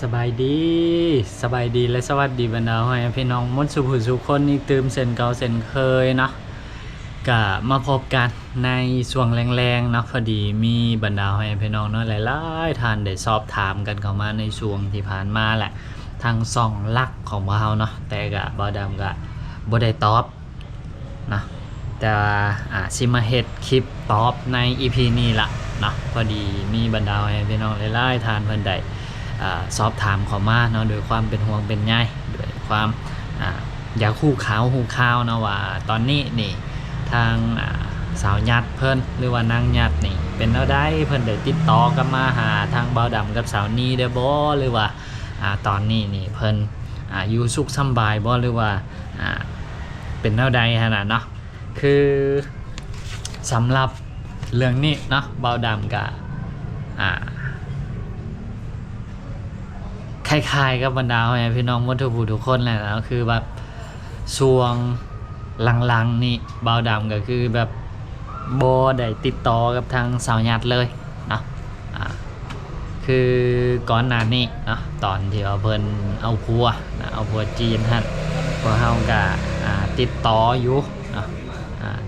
สบายดีและสวัสดีบรรดาให้พี่น้องมดสุขุสุขคนอีกตื่มเส้นเก่าเส้นเคยเนาะก็มาพบกันในช่วงแรงๆเนาะพอดีมีบรรดาให้พี่น้องเนาะหลายๆท่านได้สอบถามกันเข้ามาในช่วงที่ผ่านมาแหละทางช่องหลักของเราเนาะแต่ก็บ่ดำก็บ่ได้ตอบนะแต่สิมาเฮ็ดคลิปตอบใน EP นี้ละเนาะพอดีมีบรรดาให้พี่น้องหลายๆท่านเพิ่นได้สอบถามเข้ามาเนาะโดยความเป็นห่วงเป็นใยด้วยความอยากคู่ข่าวเนาะว่าตอนนี้นี่ทางสาวญัดเพิ่นหรือว่านางญัดนี่เป็นเอาได้เพิ่นได้ติดต่อกันมาหาทางเบาดำกับสาวนี้ได้บ่หรือว่าตอนนี้นี่เพิ่นอยู่สุขสบายบ่หรือว่าเป็นเอาใดขนาดเนาะคือสำหรับเรื่องนี้เนาะเบาดำกับคล้ายๆกับบรรดาพี่น้องมดทุกคนแหละนะคือแบบช่วงหลังๆนี่เบาดำก็คือแบบบ่ได้ติดต่อกับทางสาวญัดเลยเนาะคือก่อนหน้านี้เนาะตอนที่เพิ่นเอาผัวจีนฮะพวกเฮาก็ติดต่ออยู่เนาะ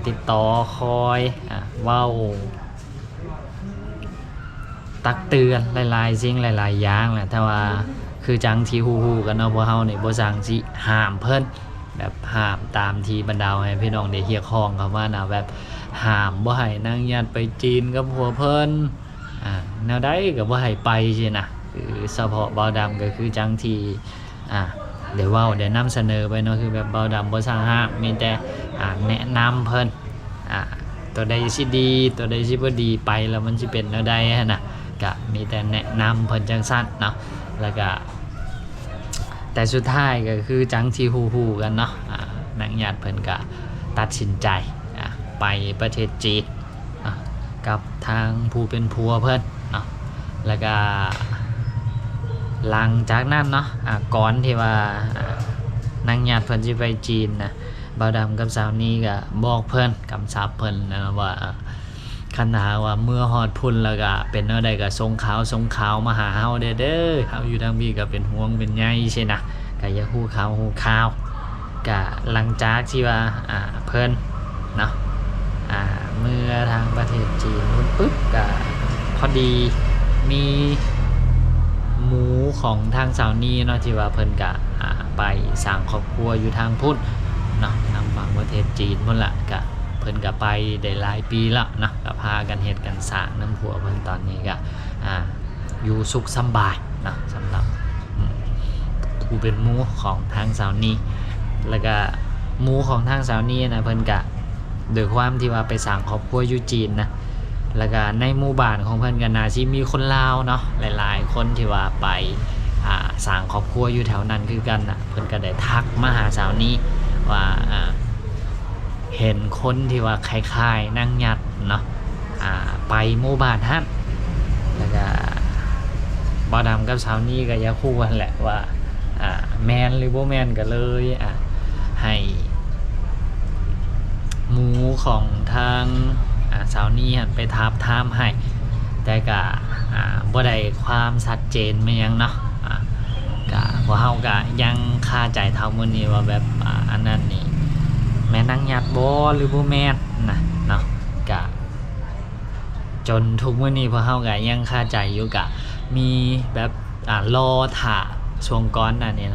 ติดต่อคอยเว้าตักเตือนหลายๆสิ่งหลายๆอย่างแหละแต่ว่าคือจังที่ฮู้กันเนาะพวกเฮานี่บ่สั่งสิห้ามเพิ่นแบบห้ามตามที่บรรดาให้พี่น้องได้เรียกร้องเขาว่านะแบบห้ามบ่ให้นางญัดไปจีนกับผัวเพิ่นแนวใดก็บ่ให้ไปสินะคือเฉพาะเบาดำก็คือจังที่ได้เว้าได้นำเสนอไปเนาะคือแบบเบาดำบ่สั่งห้ามมีแต่แนะนำเพิ่นตัวใดสิดีตัวใดสิบ่ดีไปแล้วมันสิเป็นแนวใดหั่นน่ะก็มีแต่แนะนำเพิ่นจังซั่นเนาะแล้วก็แต่สุดท้ายก็คือจังที่ฮู้กันเนาะนางญัดเพิ่นก็ตัดสินใจไปประเทศจีนกับทางผู้เป็นผัวเพิ่นเนาะแล้วก็หลังจากนั้นเนาะก่อนที่ว่านางญัดเพิ่นสิไปจีนนะบ่าวดำกับสาวนี้ก็บอกเพิ่นกำชับเพิ่นนะว่าคันหาว่าเมื่อฮอดพุ่นแล้วก็เป็นแนวใดก็ส่งข่าวมาหาเฮาเด้อเฮาอยู่ทางนี้ก็เป็นห่วงเป็นใยใช่นะก็อย่าฮู้ข่าวก็หลังจากที่ว่าเพิ่นเนาะเมื่อทางประเทศจีนพุ่นปึ๊บก็พอดีมีหมูของทางสาวนี้เนาะที่ว่าเพิ่นก็ไปสร้างครอบครัวอยู่ทางพุ่นเนาะทางฝั่งประเทศจีนพุ่นล่ะก็เพิ่นก็ไปได้หลายปีแล้วเนาะก็พากันเฮ็ดกันสร้างน้ำผัวเพิ่นตอนนี้ก็อยู่สุขสบายเนาะสำหรับผู้เป็นหมู่ของทางสาวนี้แล้วก็หมู่ของทางสาวนี้นะเพิ่นก็โดยความที่ว่าไปสร้างครอบครัวอยู่จีนนะแล้วก็ในหมู่บ้านของเพิ่นก็น่าสิมีคนลาวเนาะหลายๆคนที่ว่าไปสร้างครอบครัวอยู่แถวนั้นคือกันน่ะเพิ่นก็ได้ทักมาหาสาวนี้ว่าเห็นคนที่ว่าคล้ายๆนางญัดเนาะไปหมู่บ้านฮั่นแล้วก็บ่าวดำกับสาวนี้ก็อยากคู่กันแหละว่าแมนหรือบ่แมนก็เลยให้หมูของทางสาวนี้ไปถามให้แต่ก็บ่ได้ความชัดเจนมายังเนาะก็พวกเฮาก็ยังคาใจเท่ามื้อนี้ว่าแบบอันนั้นนี่แม่นางญัดบ่หรือบ่แม่นนะเนาะก็จนทุกมื้อนี้พวกเฮาก็ยังคาใจอยู่ก็มีแบบรอท่าช่วงก่อนน่ะนี่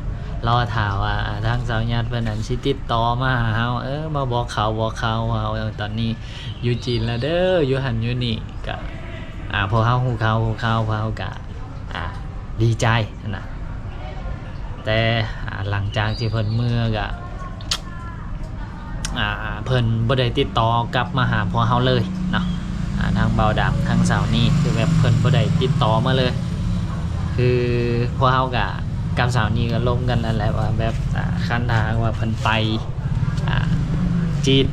รอท่าว่าทางสาวญัดเพิ่นนั้นสิติดต่อมาหาเฮามาบอกข่าวเฮาตอนนี้อยู่จีนแล้วเด้ออยู่หั่นอยู่นี่ก็พอเฮาฮู้ข่าวพวกเฮาก็ดีใจนะแต่หลังจากที่เพิ่นเมื่อก็เพิ่นบ่ได้ติดต่อกลับมาหาพวกเฮาเลยเนาะทางเบาดำทางสาวนี้คือแบบเพิ่นบ่ได้ติดต่อมาเลยคือพวกเฮาก็กับสาวนี้ก็ลงกันแล้วแหละว่าแบบคันทางว่าเพิ่นไปจีน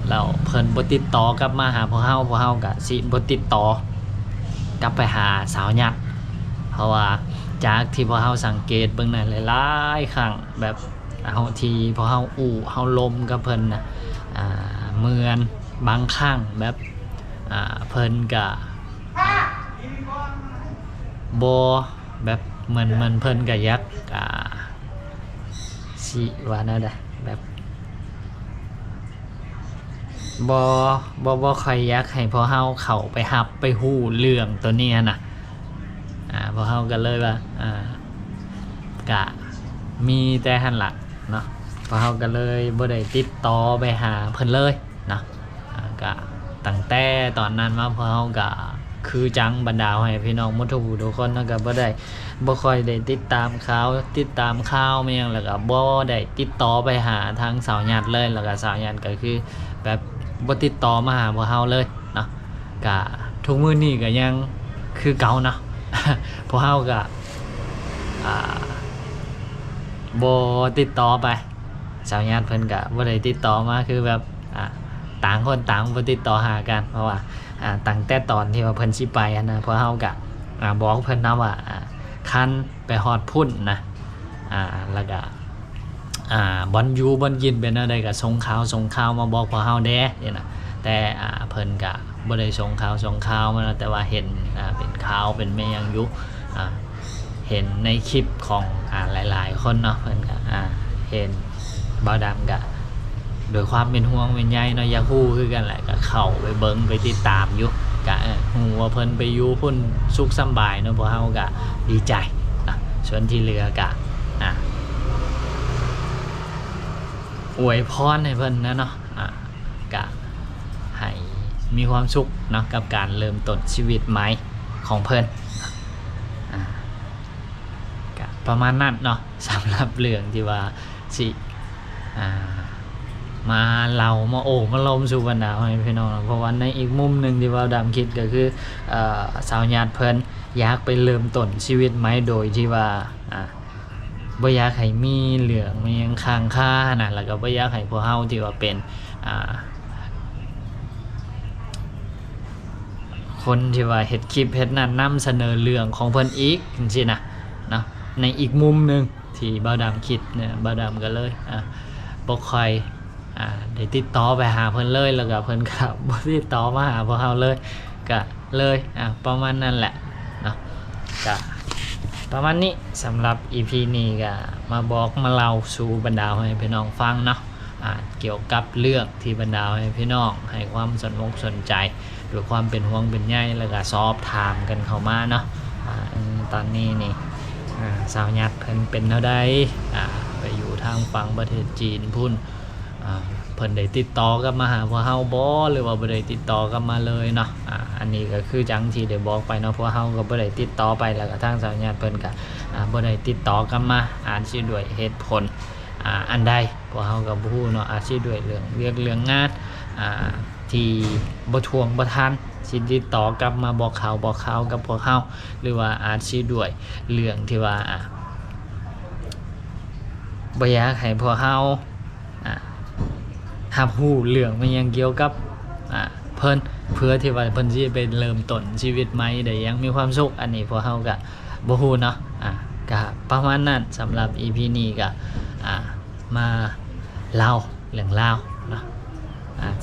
แล้วเพิ่นบ่ติดต่อกลับมาหาพวกเฮาก็สิบ่ติดต่อกลับไปหาสาวญัดเพราะว่าจากที่พวกเฮาสังเกตเบิ่งนั่นหลายๆครั้งแบบเฮาที่พวกเฮาเฮาลมกับเพิ่นน่ะเหมือนบางครั้งแบบเพิ่นก็บ่ แบบเหมือนเพิ่นก็อยากสิว่าแนวใดแบบบ่ค่อยอยากให้พอเฮาเข้าไปรับไปฮู้เรื่องตัวนี้น่ะพอเฮาก็เลยว่ากะมีแต่หั่นล่ะเนาะพอเฮาก็เลยบ่ได้ติดต่อไปหาเพิ่นเลยเนาะก็ตั้งแต่ตอนนั้นมาพอเฮาก็คือจังบรรดาให้พี่น้องหมดทุกคนเนาะก็บ่ค่อยได้ติดตามข่าวมาหยังแล้วก็บ่ได้ติดต่อไปหาทางสาวหยัดเลยแล้วก็สาวหยัดก็คือแบบบ่ติดต่อมาหาพวกเฮาเลยเนาะก็ทุกมื้อนี้ก็ยังคือเก่าเนาะ พวกเฮาก็บ่ติดต่อไปสาวหยัดเพิ่นก็บ่ได้ติดต่อมาคือแบบต่างคนต่างบ่ติดต่อหากันเพราะว่าตั้งแต่ตอนที่ว่าเพิ่นสิไปนะพวกเฮาก็บอกเพิ่นนะว่าคันไปฮอดพุ่นนะแล้วก็บอนอยู่บอนกินเป็นอะไรก็ส่งข่าวมาบอกพวกเฮาแด้นี่นะแต่เพิ่นก็บ่ได้ส่งข่าวมาแต่ว่าเห็นเป็นข่าวเป็นแม่ยังอยู่เห็นในคลิปของหลายๆคนเนาะเพิ่นก็เห็นบ่าวดำก็โดยความเป็นห่วงเป็นใยเนาะอยากฮู้คือกันแหละก็เข้าไปเบิ่งไปติดตามอยู่ก็ฮู้ว่าเพิ่นไปอยู่พุ่นสุขสำบายเนาะพวกเฮาก็ดีใจนะส่วนที่เหลือก็อวยพรให้เพิ่นนะเนาะก็ให้มีความสุขเนาะกับการเริ่มต้นชีวิตใหม่ของเพิ่นก็ประมาณนั้นเนาะสำหรับเรื่องที่ว่าสิมาเล่ามามาลมสู่บรรดาให้พี่น้องเพราะว่าในอีกมุมหนึ่งที่ว่าดำคิดก็คือสาวญาติเพิ่นอยากไปเริ่มต้นชีวิตใหม่โดยที่ว่าบ่อยากให้มีเรื่องมีหยังค้างคานะแล้วก็บ่อยากให้พวกเฮาที่ว่าเป็นคนที่ว่าเฮ็ดคลิปเฮ็ดนั่นนำเสนอเรื่องของเพิ่นอีกจังซี่นะเนาะในอีกมุมหนึงที่บ่าวดำคิดเนี่ยบ่าวดำก็เลยบ่ค่อยได้ติดต่อไปหาเพิ่นเลยแล้วก็เพิ่นก็บ่ติดต่อมาหาพวกเฮาเลยก็เลยประมาณนั้นแหละเนาะก็ประมาณนี้สำหรับ EP นี้ก็มาบอกมาเล่าสู่บรรดาให้พี่น้องฟังเนาะเกี่ยวกับเรื่องที่บรรดาให้พี่น้องให้ความสนใจด้วยความเป็นห่วงเป็นใยแล้วก็สอบถามกันเข้ามาเนาะตอนนี้นี่สาวหยัดเพิ่นเป็นเท่าใดไปอยู่ทางฝั่งประเทศจีนพุ่นเพิ่นได้ติดต่อกับมาหาพวกเฮาบ่หรือว่าบ่ได้ติดต่อกับมาเลยเนาะอันนี้ก็คือจังที่ได้บอกไปเนาะพวกเฮาก็บ่ได้ติดต่อไปแล้วก็ทางสาวญาติเพิ่นก็บ่ได้ติดต่อกลับมาอาจสิด้วยเหตุผลอันใดพวกเฮาก็บ่ฮู้เนาะอาจสิด้วยเรื่องงานที่บ่ทวงบ่ทันสิติดต่อกลับมาบอกข่าวกับพวกเฮาหรือว่าอาจสิด้วยเรื่องที่ว่าบ่อยากให้พวกเฮารับรู้เรื่องมันยังเกี่ยวกับเพิ่นเพื่อที่ว่าเพิ่นสิไปเริ่มต้นชีวิตใหม่ได้อย่างมีความสุขอันนี้พวกเฮาก็บ่ฮู้เนาะก็ประมาณนั้นสำหรับ EP นี้ก็มาเล่าเรื่องราวเนาะ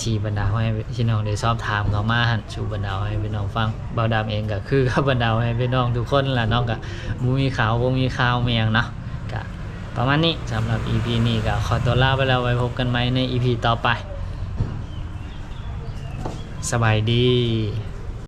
ที่บรรดาให้พี่น้องได้สอบถามเข้ามาหั่นสู่บรรดาให้พี่น้องฟังบ่าวดำเองก็คือกับบรรดาให้พี่น้องทุกคนล่ะเนาะก็บ่มีข่าวแม่งเนาะก็ประมาณนี้สำหรับ EP นี้ก็ขอตัวลาไปแล้วไว้พบกันใหม่ใน EP ต่อไปสบายดี